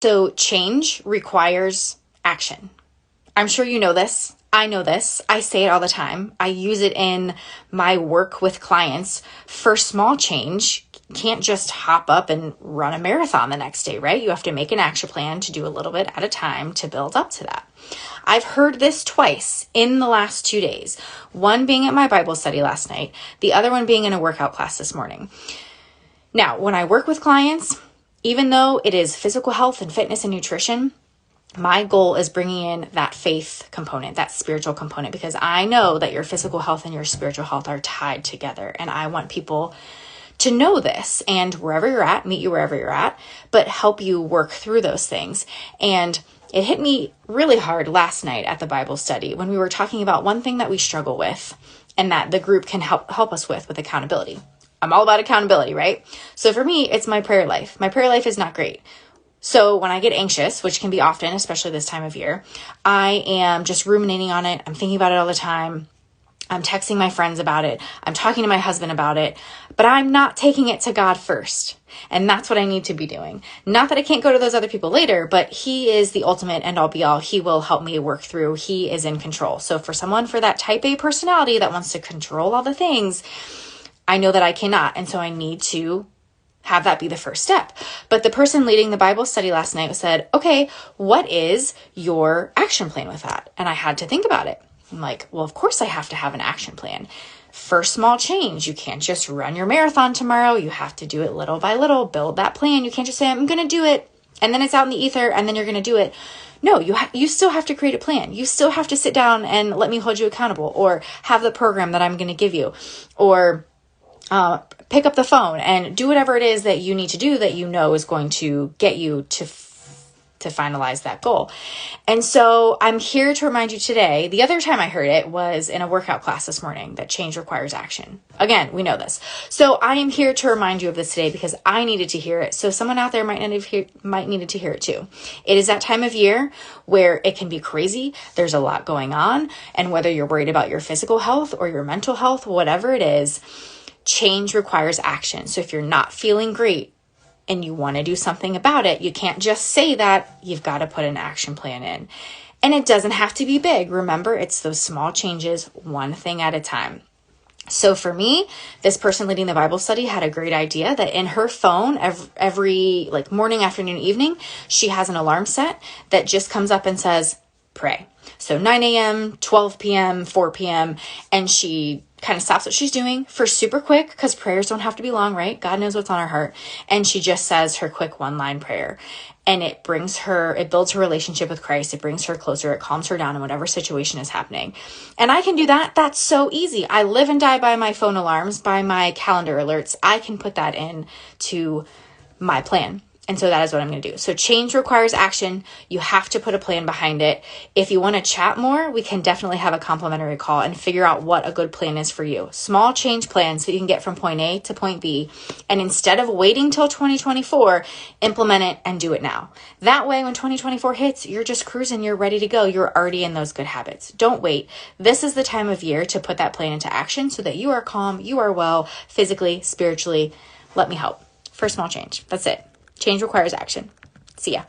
So change requires action. I'm sure you know this. I know this. I say it all the time. I use it in my work with clients. For small change, you can't just hop up and run a marathon the next day, right? You have to make an action plan to do a little bit at a time to build up to that. I've heard this twice in the last 2 days. One being at my Bible study last night, the other one being in a workout class this morning. Now, when I work with clients, even though it is physical health and fitness and nutrition, my goal is bringing in that faith component, that spiritual component, because I know that your physical health and your spiritual health are tied together. And I want people to know this, and wherever you're at, meet you wherever you're at, but help you work through those things. And it hit me really hard last night at the Bible study when we were talking about one thing that we struggle with and that the group can help us with accountability. I'm all about accountability, right? So for me, it's my prayer life. My prayer life is not great. So when I get anxious, which can be often, especially this time of year, I am just ruminating on it. I'm thinking about it all the time. I'm texting my friends about it. I'm talking to my husband about it, but I'm not taking it to God first. And that's what I need to be doing. Not that I can't go to those other people later, but He is the ultimate end all be all. He will help me work through. He is in control. So for that type A personality that wants to control all the things, I know that I cannot. And so I need to have that be the first step. But the person leading the Bible study last night said, okay, what is your action plan with that? And I had to think about it. I'm like, well, of course I have to have an action plan. First small change. You can't just run your marathon tomorrow. You have to do it little by little, build that plan. You can't just say, I'm going to do it. And then it's out in the ether and then you're going to do it. No, you still have to create a plan. You still have to sit down and let me hold you accountable, or have the program that I'm going to give you, or pick up the phone and do whatever it is that you need to do that you know is going to get you to finalize that goal. And so I'm here to remind you today, the other time I heard it was in a workout class this morning, that change requires action. Again, we know this. So I am here to remind you of this today because I needed to hear it. So someone out there might needed to hear it too. It is that time of year where it can be crazy. There's a lot going on. And whether you're worried about your physical health or your mental health, whatever it is, change requires action. So if you're not feeling great and you want to do something about it, you can't just say that. You've got to put an action plan in. And it doesn't have to be big. Remember, it's those small changes, one thing at a time. So for me, this person leading the Bible study had a great idea that in her phone, every like morning, afternoon, evening, she has an alarm set that just comes up and says, pray. So 9 a.m., 12 p.m., 4 p.m., and she kind of stops what she's doing for super quick, because prayers don't have to be long, right? God knows what's on her heart. And she just says her quick one-line prayer. And it builds her relationship with Christ. It brings her closer. It calms her down in whatever situation is happening. And I can do that. That's so easy. I live and die by my phone alarms, by my calendar alerts. I can put that in to my plan. And so that is what I'm going to do. So change requires action. You have to put a plan behind it. If you want to chat more, we can definitely have a complimentary call and figure out what a good plan is for you. Small change plans so you can get from point A to point B. And instead of waiting till 2024, implement it and do it now. That way, when 2024 hits, you're just cruising. You're ready to go. You're already in those good habits. Don't wait. This is the time of year to put that plan into action so that you are calm, you are well, physically, spiritually. Let me help. For small change. That's it. Change requires action. See ya.